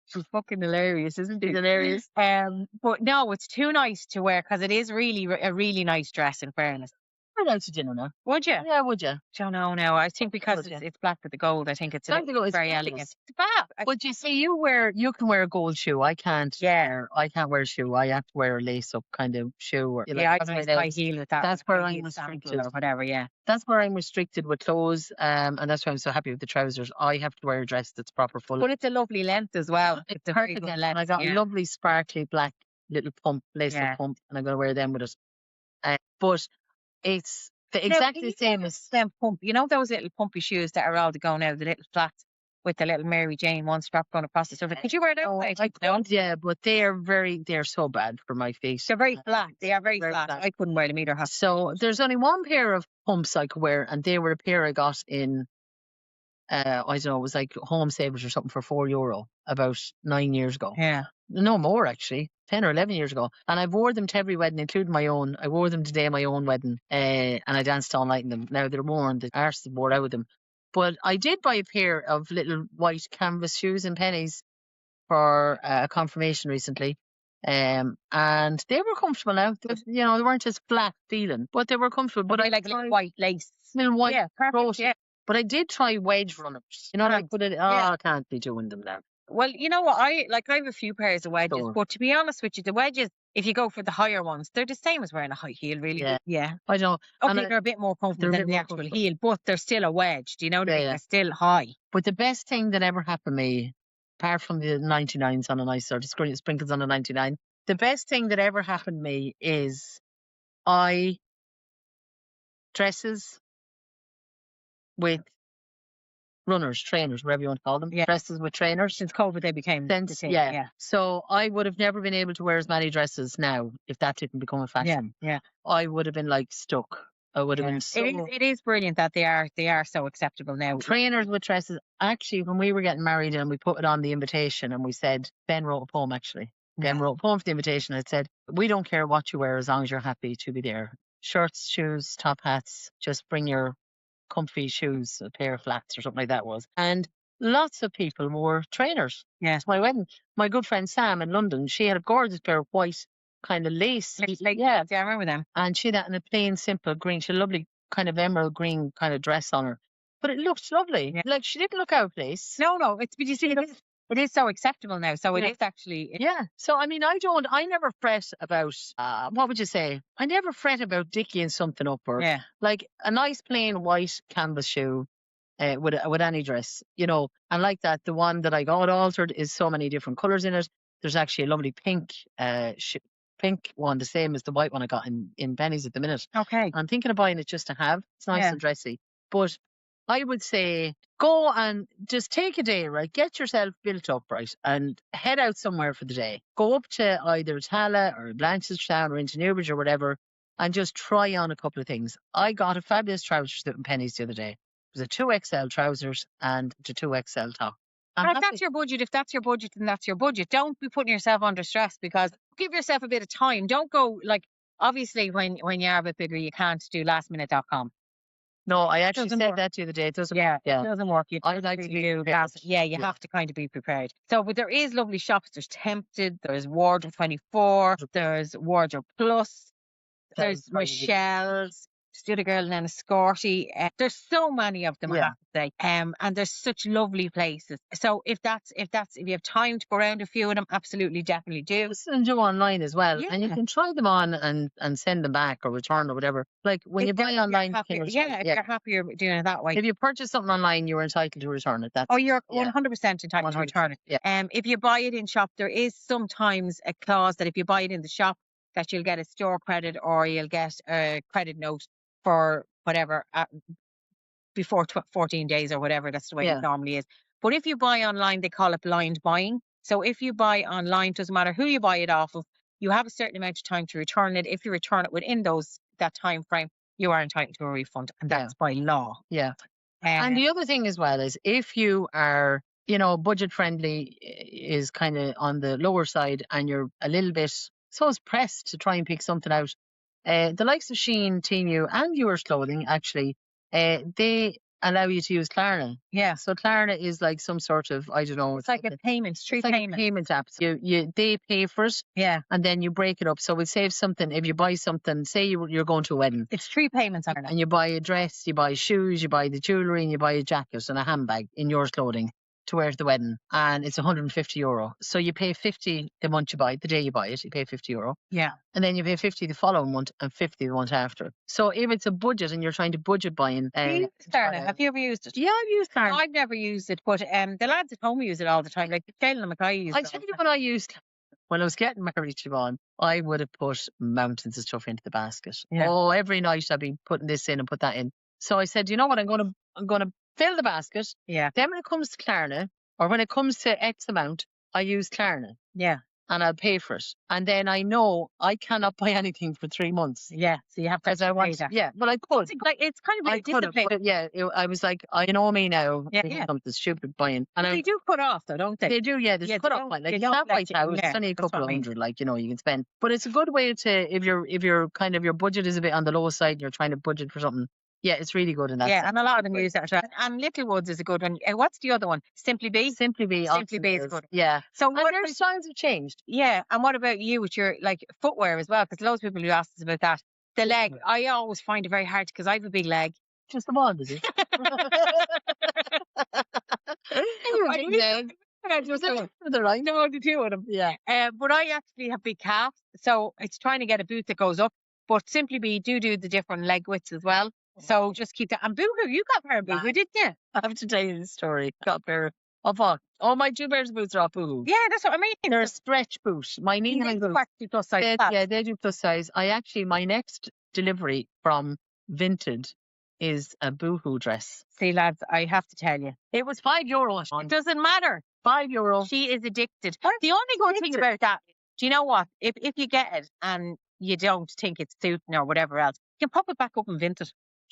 She's fucking hilarious, isn't it? It's hilarious. But no, it's too nice to wear because it is really a really nice dress. In fairness. I'd out to dinner now. Would you? Yeah, would you? Don't know now. I think because Would you? it's black with the gold, I think it's Black with the gold, it's very fabulous. elegant. It's fab. But you see, you can wear a gold shoe. I can't. Yeah. I can't wear a shoe. I have to wear a lace up kind of shoe. Or, Yeah, I that's nice where high else- heel with that. That's where high I'm heel restricted. sandal or whatever. Yeah. That's where I'm restricted with clothes. And that's why I'm so happy with the trousers. I have to wear a dress that's proper full. But it's a lovely length as well. It's a very perfect good length. length. And I got yeah. lovely sparkly black little pump, lace Yeah. up pump, and I'm going to wear them with it. But it's Now, exactly can the same you as. them pump. You know those little pumpy shoes that are all to go now, the little flats with the little Mary Jane one strap going across the surface. Could you wear them? Oh, I could, yeah, but they're so bad for my feet. They're very flat. They are very, Very flat. flat. I couldn't wear them either. So there's only one pair of pumps I could wear, and they were a pair I got in, I don't know, it was like Home Savers or something for €4 about 9 years ago. Yeah. No more, actually, 10 or 11 years ago. And I wore them to every wedding, including my own. I wore them the day of my own wedding, and I danced all night in them. Now they're worn, the arse wore out with them. But I did buy a pair of little white canvas shoes in pennies for a confirmation recently. And they were comfortable now. They weren't as flat feeling, but they were comfortable. But I like little white lace. Little white, yeah, perfect. crochet. Yeah. But I did try wedge runners. You know, like put it. Oh, Yeah. I can't be doing them now. Well, you know what? I have a few pairs of wedges, Sure. but to be honest with you, the wedges, if you go for the higher ones, they're the same as wearing a high heel, really. Yeah. I don't know. Okay, they're a bit more comfortable they're a than bit the more actual comfortable. heel, but they're still a wedge. Do you know what I mean? Yeah. They're still high. But the best thing that ever happened to me, apart from the 99s on a nice or the sprinkles on a 99, the best thing that ever happened to me is dresses with runners, trainers, whatever you want to call them. Yeah. Dresses with trainers. Since COVID, they became the thing. Yeah. So I would have never been able to wear as many dresses now if that didn't become a fashion. Yeah. I would have been like stuck. I would have been so. It is brilliant that they are so acceptable now. Trainers with dresses. Actually, when we were getting married and we put it on the invitation and we said, Ben wrote a poem actually. Ben wrote a poem for the invitation. It said, we don't care what you wear as long as you're happy to be there. Shirts, shoes, top hats, just bring your comfy shoes, a pair of flats or something like that was. And lots of people wore trainers. Yeah. My wedding. My good friend Sam in London, she had a gorgeous pair of white kind of lace. Yeah, I remember them. And she had that in a plain, simple green. She had a lovely kind of emerald green kind of dress on her. But it looked lovely. Yeah. Like she didn't look out of place. No, but you see, it is so acceptable now. So it is actually. Yeah. So, I mean, I never fret about, what would you say? I never fret about dickying something up or like a nice plain white canvas shoe with any dress, and like that, the one that I got altered is so many different colors in it. There's actually a lovely pink one, the same as the white one I got in pennies at the minute. Okay. I'm thinking of buying it just to have. It's nice and dressy. But I would say go and just take a day, right? Get yourself built up, right? And head out somewhere for the day. Go up to either Tala or Blanchardstown or into Newbridge or whatever and just try on a couple of things. I got a fabulous trouser suit in pennies the other day. It was a 2XL trousers and a 2XL top. And if that's your budget, then that's your budget. Don't be putting yourself under stress because give yourself a bit of time. Don't go obviously when you are a bit bigger, you can't do lastminute.com. No, I actually said that the other day. It doesn't work. It doesn't work. I'd like to do that. You have to kind of be prepared. So, but there is lovely shops. There's Tempted, there's Wardrobe 24, there's Wardrobe Plus, there's Michelle's. The other girl and then a Scotty. There's so many of them, I have to say. And there's such lovely places. So if you have time to go around a few of them, absolutely, definitely do. And do online as well. Yeah. And you can try them on and send them back or return or whatever. Like when you buy online, if you're happier doing it that way. If you purchase something online, you're entitled to return it. You're 100% entitled to return it. Yeah. If you buy it in shop, there is sometimes a clause that if you buy it in the shop, that you'll get a store credit or you'll get a credit note for whatever before 14 days or whatever. That's the way it normally is. But if you buy online, they call it blind buying. So if you buy online, doesn't matter who you buy it off of, you have a certain amount of time to return it. If you return it within that time frame, you are entitled to a refund, and that's by law. Yeah. And the other thing as well is if you are, budget friendly is kind of on the lower side and you're a little bit pressed to try and pick something out. The likes of Shein, Temu and Yours Clothing, actually, they allow you to use Klarna. Yeah. So Klarna is like some sort of, I don't know. It's like a payment, It's like a payment app. So they pay for it. Yeah. And then you break it up. So we'll save something. If you buy something, say you're going to a wedding. It's 3 payments on it. And you buy a dress, you buy shoes, you buy the jewellery, and you buy a jacket and a handbag in your clothing to wear to the wedding. And it's €150. So you pay 50 the month you buy it, the day you buy it, you pay €50. Yeah. And then you pay 50 the following month and 50 the month after. So if it's a budget and you're trying to budget buying. Klarna. Have you ever used it? Yeah, I've used Klarna. I've never used it, but the lads at home use it all the time. Like Shane and McCoy use it. I tell you when I used, when I was getting married, Siobhan, I would have put mountains of stuff into the basket. Yeah. Oh, every night I'd be putting this in and put that in. So I said, you know what, I'm gonna fill the basket. Yeah. Then when it comes to Klarna, or when it comes to X amount, I use Klarna. Yeah. And I'll pay for it. And then I know I cannot buy anything for 3 months. Yeah. So you have to pay that. Yeah, but I could. It's kind of I like could have, discipline. but yeah, I was like, you know me now. Yeah, This is yeah. something stupid buying. And They do cut off though, don't they? they do, yeah. There's Yeah, cut they off don't- like they it's don't not by let you in house. there. It's only a That's couple what of I mean. hundred, like, you know, you can spend. But it's a good way to if you're kind of your budget is a bit on the low side and you're trying to budget for something. Yeah, it's really good in that. Yeah, sense. and a lot of them use that. And Littlewoods is a good one. What's the other one? Simply Be. Simply Be. Simply Be is Oxenford. good. Yeah. So And what? their styles have changed. Yeah, and what about you with your like footwear as well? Because loads of people who ask us about that. The leg, I always find it very hard because I have a big leg. Just the one, is it? Just right. no, the two of them. Yeah. But I actually have big calves, so it's trying to get a boot that goes up. But Simply Be do the different leg widths as well. So just keep that. And Boohoo, you got a pair of Boohoo, didn't you? I have to tell you the story. Got a pair of what? Oh, my 2 pairs of boots are off Boohoo. Yeah, that's what I mean. They're a stretch boot. My knee high boots. Actually plus size. They do plus size. My next delivery from Vinted is a Boohoo dress. See, lads, I have to tell you, It was €5. it doesn't matter. €5. She is addicted. I'm The only good thing addicted. about that, do you know what? If you get it and you don't think it's suiting or whatever else, you can pop it back up and Vinted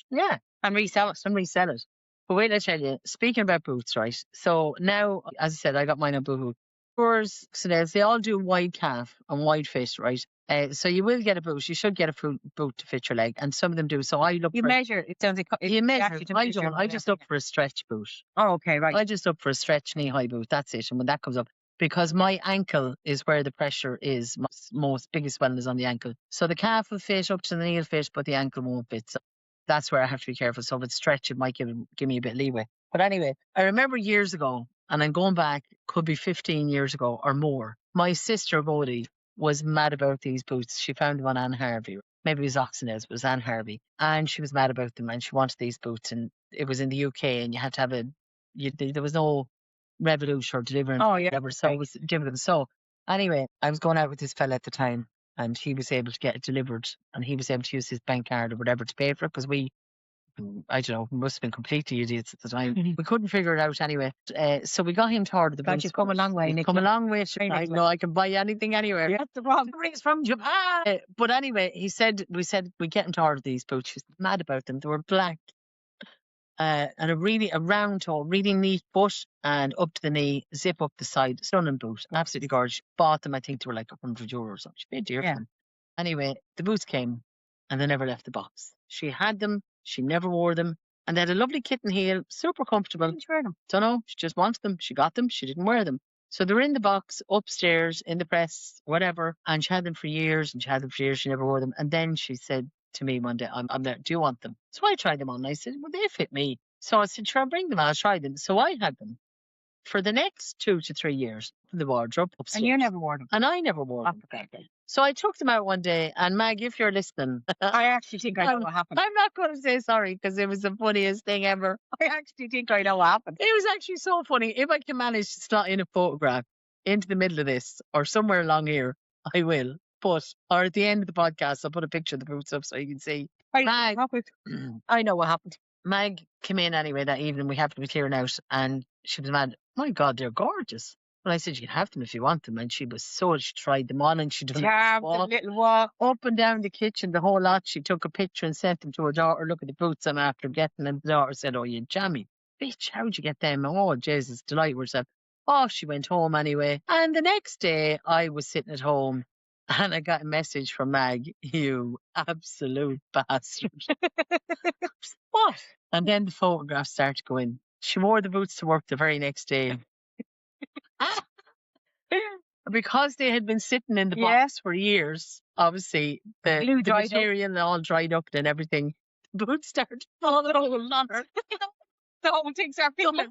Yeah, and resell it. and resell it. But wait, I tell you, speaking about boots, right? So now, as I said, I got mine on Boohoo. Yours, so they all do wide calf and wide fit, right? So you will get a boot. You should get a boot to fit your leg, and some of them do. So I look. You for, measure. It sounds like You measure. actually to I measure don't. I just whatever. look for a stretch boot. Oh, okay, right. I just look for a stretch knee high boot. That's it. And when that comes up, because my ankle is where the pressure is most biggest swelling is on the ankle. So the calf will fit up to the knee will fit, but the ankle won't fit. So that's where I have to be careful. So if it's stretch, it might give me a bit of leeway. But anyway, I remember years ago, and I'm going back, could be 15 years ago or more. My sister Bodie was mad about these boots. She found them on Anne Harvey. Maybe it was Oxenez, but it was Anne Harvey. And she was mad about them and she wanted these boots. And it was in the UK and you had to have there was no Revolut or Deliverance. Oh, yeah. Whatever, so it was difficult. So anyway, I was going out with this fella at the time and he was able to get it delivered and he was able to use his bank card or whatever to pay for it because I don't know, we must have been completely idiots at the time. We couldn't figure it out anyway. So we got him to order the God, boots. you've come a long way, You've come a Nicola. long way. Very I nice know I can buy anything anywhere. That's the problem. Brings from Japan. But anyway, we said we get him to order these boots. She was mad about them. They were black. And a round toe, really neat foot and up to the knee, zip up the side, stunning boot, absolutely gorgeous. Bought them, I think they were like €100 or something. She paid dear for Yeah. them. Anyway, the boots came and they never left the box. She had them, she never wore them, and they had a lovely kitten heel, super comfortable. Didn't wear them. Don't know, she just wanted them, she got them, she didn't wear them. So they were in the box, upstairs, in the press, whatever, and she had them for years, she never wore them. And then she said to me one day, I'm there, do you want them? So I tried them on, and I said, well, they fit me. So I said, sure, I'll bring them, I'll try them. So I had them for the next 2 to 3 years in the wardrobe upstairs. And you never wore them. And I never wore them. Okay. So I took them out one day, and Mag, if you're listening, I actually think I know what happened. I'm not going to say sorry because it was the funniest thing ever. I actually think I know what happened. It was actually so funny. If I can manage to slot in a photograph into the middle of this or somewhere along here, I will. Or at the end of the podcast, I'll put a picture of the boots up so you can see. Mag, I know what happened. Mag came in anyway that evening. We happened to be clearing out, and she was mad. My God, they're gorgeous. Well, I said, you can have them if you want them. And she was she tried them on and she done The little walk. up and down the kitchen, the whole lot. She took a picture and sent them to her daughter. Look at the boots I'm after getting them. The daughter said, oh, you jammy. Bitch, how'd you get them? Oh, Jesus, delight herself. Oh, she went home anyway. And the next day, I was sitting at home and I got a message from Mag, you absolute bastard. What? And then the photographs started to go in. She wore the boots to work the very next day. Because they had been sitting in the box for years, obviously, the material all dried up and everything. The boots started falling all on her. The whole thing started feeling.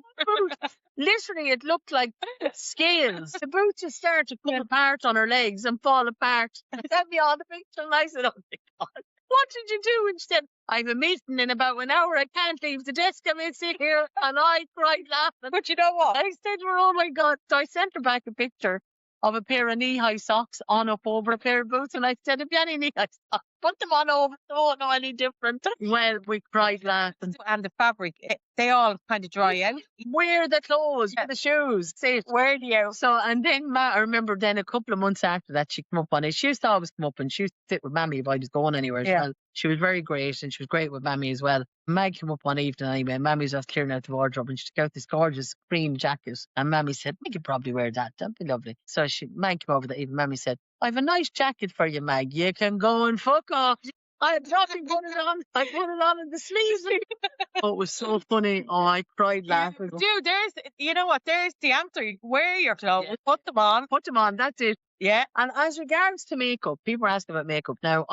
Literally, it looked like scales. The boots just started to come apart on her legs and fall apart. Sent me all the pictures, and I said, "Oh my God, what did you do instead?" "I have a meeting in about an hour. I can't leave the desk. I'm in sit here," and I cried laughing. But you know what? I said to her, "Oh my God!" So I sent her back a picture of a pair of knee-high socks on up over a pair of boots, and I said, "If you have any knee-high socks, put them on over. They won't know any different." Well, we cried laughing. And the fabric, they all kind of dry out. Wear the clothes, wear the shoes, wear the out. So, and then I remember then a couple of months after that, she came up on it. She used to always come up and she used to sit with Mammy if I was going anywhere. Yeah. Well, she was very great and she was great with Mammy as well. Mag came up one evening anyway. Mammy was just clearing out the wardrobe and she took out this gorgeous cream jacket. And Mammy said, "We could probably wear that. That'd be lovely." So Mag came over that evening. Mammy said, "I have a nice jacket for you, Mag. You can go and fuck off." I fucking put it on. I put it on in the sleeves. Oh, it was so funny. Oh, I cried laughing. Dude, you know what? There's the answer. You wear your clothes, put them on. Put them on. That's it. Yeah. And as regards to makeup, people are asking about makeup. Now,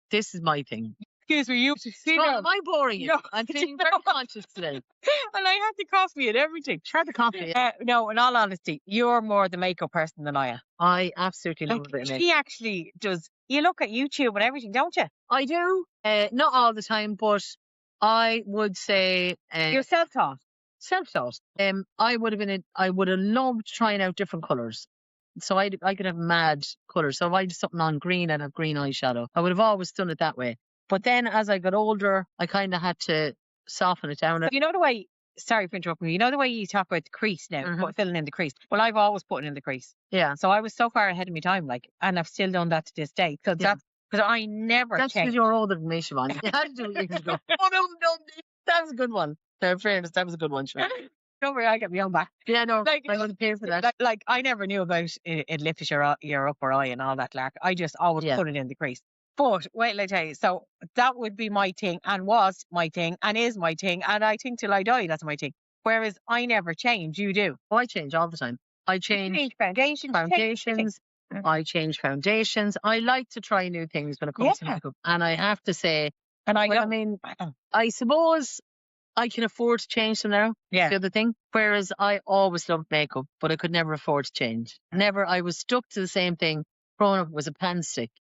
this is my thing. Excuse me, you see So, now. am I boring you? No, I'm feeling you very know what? conscious today. And I had the coffee and everything. Try the coffee. No, in all honesty, you're more the makeup person than I am. I absolutely love Like, it. she actually does. You look at YouTube and everything, don't you? I do. Not all the time, but I would say You're self-taught. self-taught. I would have loved trying out different colours. So I could have mad colours. So if I did something on green, I'd have green eyeshadow. I would have always done it that way. But then as I got older, I kind of had to soften it down. You know the way, sorry for interrupting you know the way you talk about the crease now, filling in the crease? Well, I've always put it in the crease. Yeah. So I was so far ahead of my time, like, and I've still done that to this day. Because I never That's because changed. you're older than me, Siobhan. You had to do it years ago. Oh, no. That was a good one. In fairness, that was a good one, Siobhan. Don't worry, I get my own back. Yeah, no, Like, I'm going to pay for that. Like I never knew about it lifted your upper eye and all that lark. I just always put it in the crease. But wait, let I tell you. So that would be my thing, and was my thing, and is my thing, and I think till I die that's my thing. Whereas I never change. You do. Oh, I change all the time. I change foundations. I change foundations. I like to try new things when it comes to makeup, and I have to say, I suppose I can afford to change them now. Yeah. The other thing. Whereas I always loved makeup, but I could never afford to change. Never. I was stuck to the same thing. Growing up was a pan stick.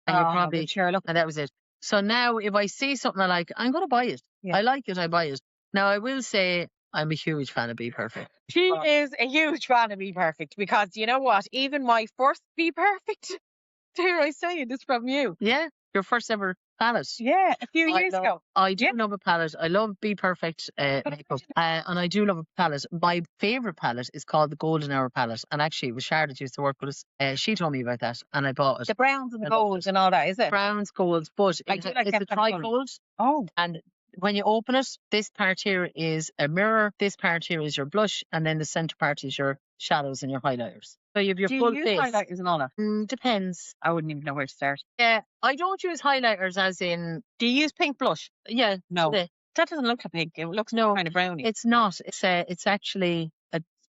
And you probably and that was it. So now if I see something I like, I'm going to buy it. Yeah. I like it, I buy it. Now I will say I'm a huge fan of Be Perfect. She is a huge fan of Be Perfect because you know what? Even my first Be Perfect, dare I say it, is from you. Yeah, your first ever palette. Yeah, a few years ago. I do love a palette. I love Be Perfect makeup. And I do love a palette. My favourite palette is called the Golden Hour palette. And actually, it was Charlotte used to work with us. She told me about that and I bought it. The browns and the golds and all that, is it? Browns, golds, but it's a trifold. Oh. And when you open it, this part here is a mirror, this part here is your blush, and then the centre part is your shadows and your highlighters. So you have your full face. Do you use highlighters and all that? Depends. I wouldn't even know where to start. Yeah, I don't use highlighters as in... Do you use pink blush? Yeah. No. That doesn't look like pink. It looks kind of browny. It's not. It's actually...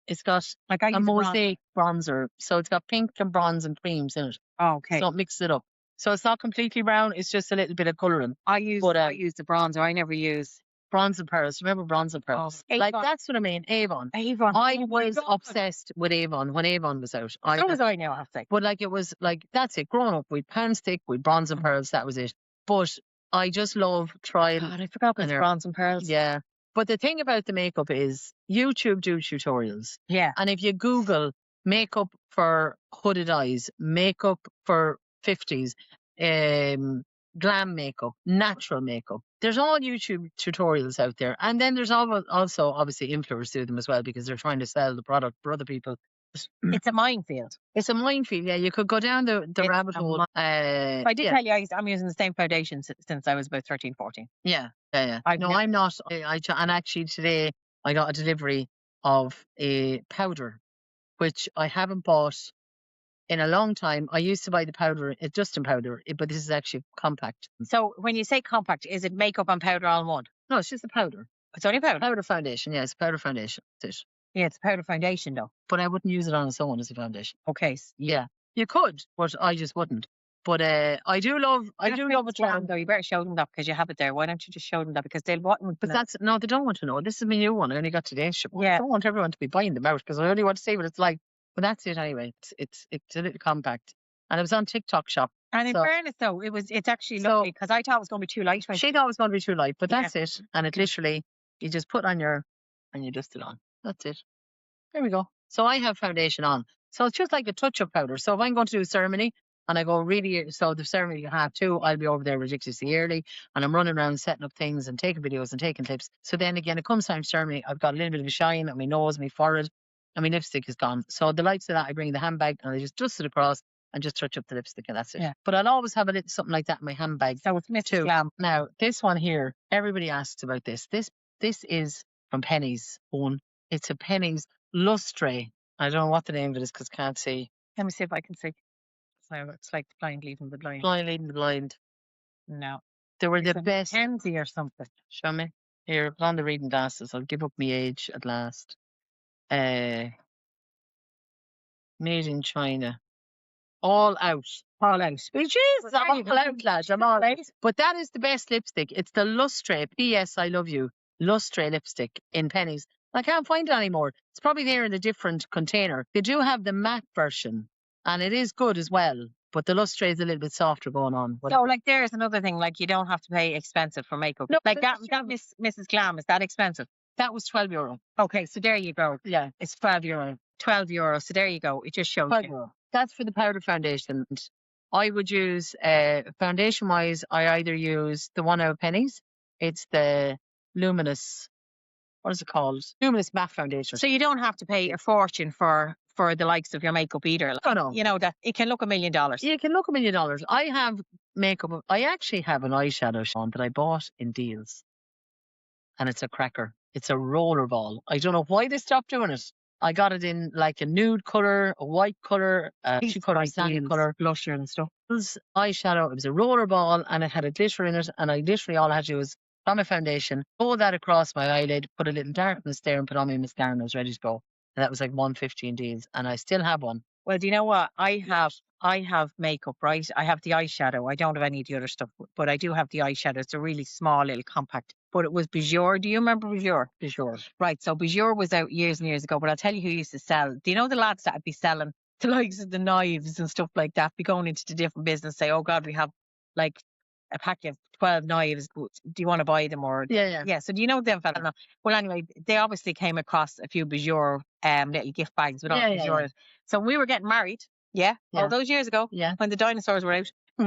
It's got like a mosaic bronzer. So it's got pink and bronze and creams in it. Oh, okay. So it mixes it up. So it's not completely brown. It's just a little bit of colouring. I use the bronzer. I never use bronze and pearls. Remember bronze and pearls? Oh, like that's what I mean. Avon. I was obsessed with Avon when Avon was out. So was I now, I have to say. But like it was like that's it. Growing up with pan stick, with bronze and pearls, that was it. But I just love trying. God, I forgot about the bronze and pearls. Yeah. But the thing about the makeup is YouTube do tutorials. Yeah. And if you Google makeup for hooded eyes, makeup for 50s, glam makeup, natural makeup, there's all YouTube tutorials out there. And then there's also obviously influencers do them as well because they're trying to sell the product for other people. It's a minefield. It's a minefield, yeah. You could go down the rabbit hole. I did tell you I'm using the same foundation since I was about 13, 14. Yeah. I'm not. And actually today I got a delivery of a powder, which I haven't bought in a long time. I used to buy the powder, just in powder, but this is actually compact. So when you say compact, is it makeup and powder all in one? No, it's just a powder. It's only powder. Powder foundation. Yeah, it's a powder foundation. That's it. Yeah, it's powder foundation though. But I wouldn't use it on its own as a foundation. Okay. Yeah, you could, but I just wouldn't. But I do love a Glam though. You better show them that because you have it there. Why don't you just show them that, because they'll want. But that's no, they don't want to know. This is my new one. I only got today's ship. Yeah. I don't want everyone to be buying them out because I only want to see what it's like. But that's it anyway. It's a little compact, and it was on TikTok Shop. And in fairness though, it's actually lovely because I thought it was going to be too light. She thought it was going to be too light, but that's it. And it literally, you just put on and you dust it on. That's it. There we go. So I have foundation on. So it's just like a touch-up powder. So if I'm going to do a ceremony and I go really, so the ceremony you have too, I'll be over there ridiculously early and I'm running around setting up things and taking videos and taking clips. So then again, it comes time to ceremony, I've got a little bit of a shine on my nose, my forehead, and my lipstick is gone. So the likes of that, I bring the handbag and I just dust it across and just touch up the lipstick and that's it. Yeah. But I'll always have a little something like that in my handbag. So it's Mrs. Glam. Now, this one here, everybody asks about this. This is from Penny's own. It's a Penny's Lustre. I don't know what the name of it is because I can't see. Let me see if I can see. So it's like the blind leading the blind. Blind leading the blind. No. They were the best. Kenzie or something. Show me. Here, put on the reading glasses. I'll give up my age at last. Made in China. All out. All out. Which is, I'm all out, lad. I'm all out. But that is the best lipstick. It's the Lustre. P.S. I love you. Lustre lipstick in Penny's. I can't find it anymore. It's probably there in a different container. They do have the matte version, and it is good as well. But the Lustre is a little bit softer going on. So, like, there's another thing. Like, you don't have to pay expensive for makeup. No, like that Mrs. Glam, is that expensive? That was €12. Okay, so there you go. Yeah, it's €12. €12. So there you go. It just shows you. That's for the powder foundation. I would use foundation wise. I either use the one out of Penny's. It's the Luminous. What is it called? Luminous matte foundation. So you don't have to pay a fortune for the likes of your makeup either. Oh, no. You know that it can look $1 million. Yeah, it can look $1 million. I have makeup. I actually have an eyeshadow, Sean, that I bought in deals, and it's a cracker. It's a rollerball. I don't know why they stopped doing it. I got it in like a nude color, a white color, two color, sandy color, blusher and stuff. It was eyeshadow. It was a rollerball, and it had a glitter in it. And I literally all I had to do was put on my foundation, pull that across my eyelid, put a little darkness there, and put on my mascara, and I was ready to go. And that was like $150 in deals, and I still have one. Well, do you know what? I have makeup, right? I have the eyeshadow. I don't have any of the other stuff, but I do have the eyeshadow. It's a really small little compact. But it was Bijur. Do you remember Bijur? Bijur. Right. So Bijur was out years and years ago, but I'll tell you who used to sell. Do you know the lads that would be selling the likes of the knives and stuff like that, be going into the different business, say, oh God, we have like a pack of 12 knives. Do you want to buy them? Or Yeah. So do you know them fella? No. Well, anyway, they obviously came across a few Bijur little gift bags with all Bijur in it. So when we were getting married, all those years ago, when the dinosaurs were out, when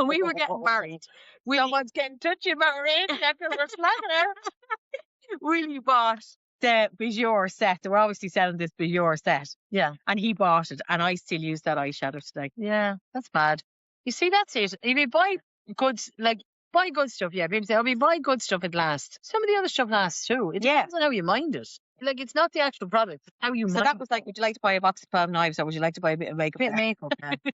we were getting married, someone's getting touchy about our age because we're slapping her. We bought the Bijur set. They were obviously selling this Bijur set. Yeah. And he bought it, and I still use that eyeshadow today. Yeah, that's bad. You see, that's it. If you buy good, buy good stuff, people say, buy good stuff, it lasts. Some of the other stuff lasts too. It depends on how you mind it. Like, it's not the actual product, it's how you mind it. So that was like, would you like to buy a box of 12 knives, or would you like to buy a bit of makeup?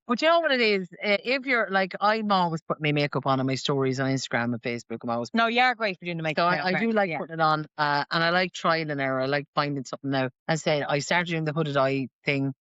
But you know what it is? If you're like, I'm always putting my makeup on my stories on Instagram and Facebook. No, you are great for doing the makeup. So I do like putting it on, and I like trial and error. I like finding something now. As I said, I started doing the hooded eye thing.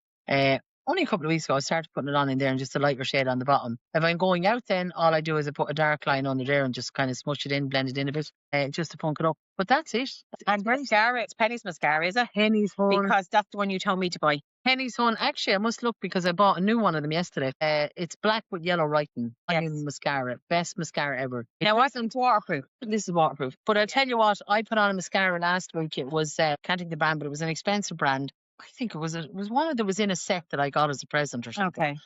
Only a couple of weeks ago, I started putting it on in there and just a lighter shade on the bottom. If I'm going out, then all I do is I put a dark line under there and just kind of smush it in, blend it in a bit, just to punk it up. But that's it. And mascara, it's Penny's mascara, is it? Penny's one. Because that's the one you told me to buy. Penny's one. Actually, I must look because I bought a new one of them yesterday. It's black with yellow writing. Mascara. Best mascara ever. Now, wasn't waterproof. This is waterproof. But I'll tell you what, I put on a mascara last week. It was, can't think the brand, but it was an expensive brand. I think it was one that was in a set that I got as a present or something.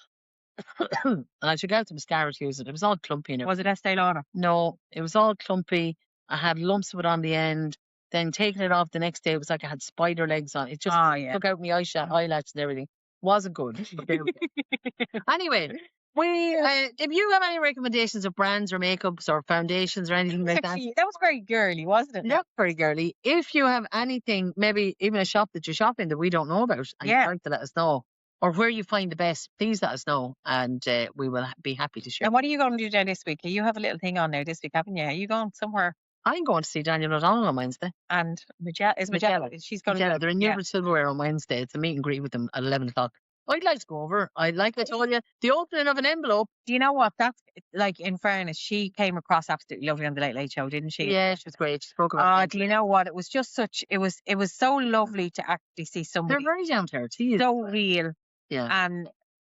Okay. And I took out the mascara to use it. It was all clumpy in it. Was it Estee Lauder? No, it was all clumpy. I had lumps of it on the end. Then taking it off the next day, it was like I had spider legs on. It just took out my eyelashes and everything. Wasn't good. But there we go. Anyway, if you have any recommendations of brands or makeups or foundations or anything like that. That was very girly, wasn't it? Yeah, very girly. If you have anything, maybe even a shop that you shop in that we don't know about, and you'd like to let us know, or where you find the best, please let us know, and we will be happy to share. And what are you going to do there this week? You have a little thing on there this week, haven't you? Are you going somewhere? I'm going to see Daniel O'Donnell on Wednesday. And Magella. She's going to Yeah, go. they're in Newbridge Silverware on Wednesday. It's a meet and greet with them at 11 o'clock. I'd like to go over. I told you, the opening of an envelope. Do you know what? That's like, in fairness, she came across absolutely lovely on the Late Late Show, didn't she? Yeah, she was great. She spoke about it. Do you know what? It was just it was so lovely to actually see somebody They're very down to earth. so real. Yeah.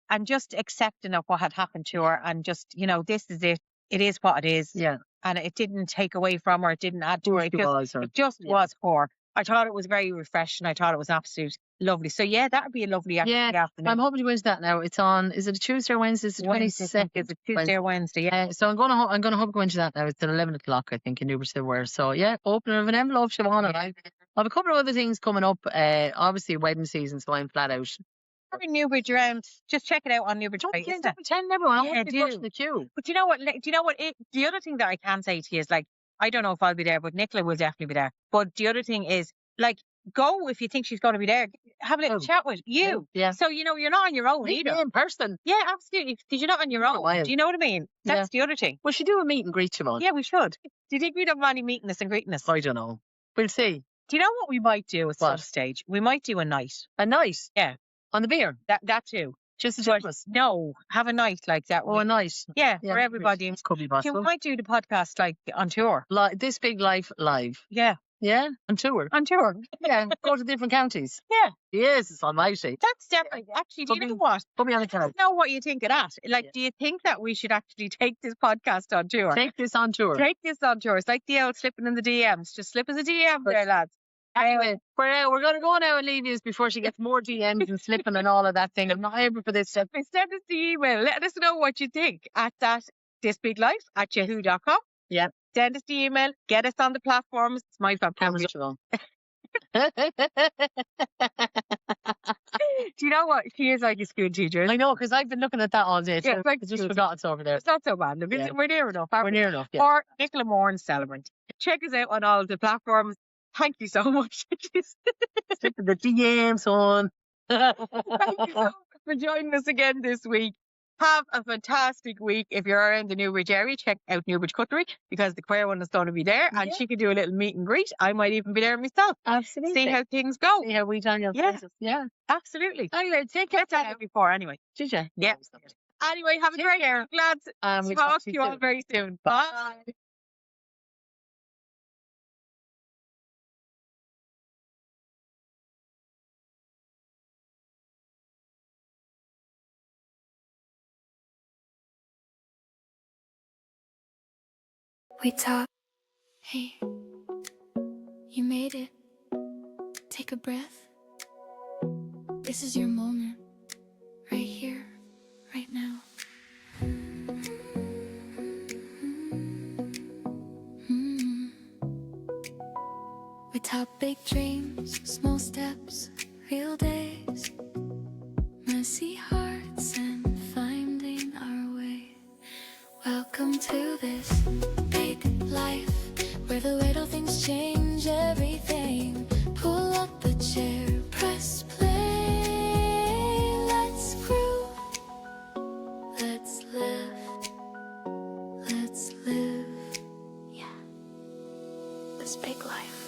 And just accepting of what had happened to her, and just, this is it. It is what it is. Yeah. And it didn't take away from her. It didn't add to her. It just Yeah. was her. I thought it was very refreshing. I thought it was absolute lovely. So yeah, that would be a lovely afternoon. I'm hoping to win that now. It's on, is it a Tuesday or Wednesday? It's the 22nd. It's a Tuesday or Wednesday, yeah. So I'm gonna hope to go into that now. It's at 11 o'clock, I think, in Newbridge Silverware. So yeah, opening of an envelope, Siobhan. And I have a couple of other things coming up. Obviously wedding season, so I'm flat out. Newbridge around. Just check it out on Newbridge. Don't pretend everyone. I won't be pushing the queue. But you know what? The other thing that I can say to you is, like, I don't know if I'll be there, but Nicola will definitely be there. But the other thing is, like, go if you think she's going to be there. Have a little chat with you. Yeah. So, you're not on your own either. In person. Yeah, absolutely. Because you're not on your own. Do you know what I mean? That's the other thing. We should do a meet and greet, Siobhan. Yeah, we should. Do you think we don't mind meeting us and greeting us? I don't know. We'll see. Do you know what we might do at some stage? We might do a night. A night? Yeah. On the beer? That too. Just the two of us? No, have a night like that. Oh, a night. Yeah, for everybody. It could be possible. You might do the podcast like on tour. This Big Life live. Yeah. Yeah, on tour. On tour. Yeah, go to different counties. Yeah. Jesus almighty. That's definitely, actually, do you know what? Put me on the calendar. Know what you think of that. Like, do you think that we should actually take this podcast on tour? Take this on tour. Take this on tour. It's like the old slipping in the DMs. Just slip us a DM there, lads. Anyway, we're going to go now and leave you before she gets more DMs and slipping and all of that thing. I'm not able for this stuff. Send us the email. Let us know what you think at thisbiglife@yahoo.com. Yeah. Send us the email. Get us on the platforms. It's my Cameras platform. Do you know what? She is like a school teacher. I know, because I've been looking at that all day. Yeah, I just forgot it's over there. It's not so bad. Look, we're near enough. We're near enough, yeah. Or Nicola Moore and Celebrant. Check us out on all the platforms. Thank you so much. Slipping the DMs on. Thank you so much for joining us again this week. Have a fantastic week. If you're around the Newbridge area, check out Newbridge Cutlery, because the queer one is going to be there, and she can do a little meet and greet. I might even be there myself. Absolutely. See how things go. See how we done your places. Yeah. Absolutely. Anyway, take care. That before anyway. Did you? Yeah. Anyway, have a great year, lads. We'll talk to you all very soon. Bye. We talk. Hey, you made it. Take a breath. This is your moment. Right here, right now. We talk big dreams, small steps, real days, messy hearts, and finding our way. Welcome to this big life, where the little things change everything. Pull up a chair, press play. Let's groove, let's live, let's live. Yeah, this big life.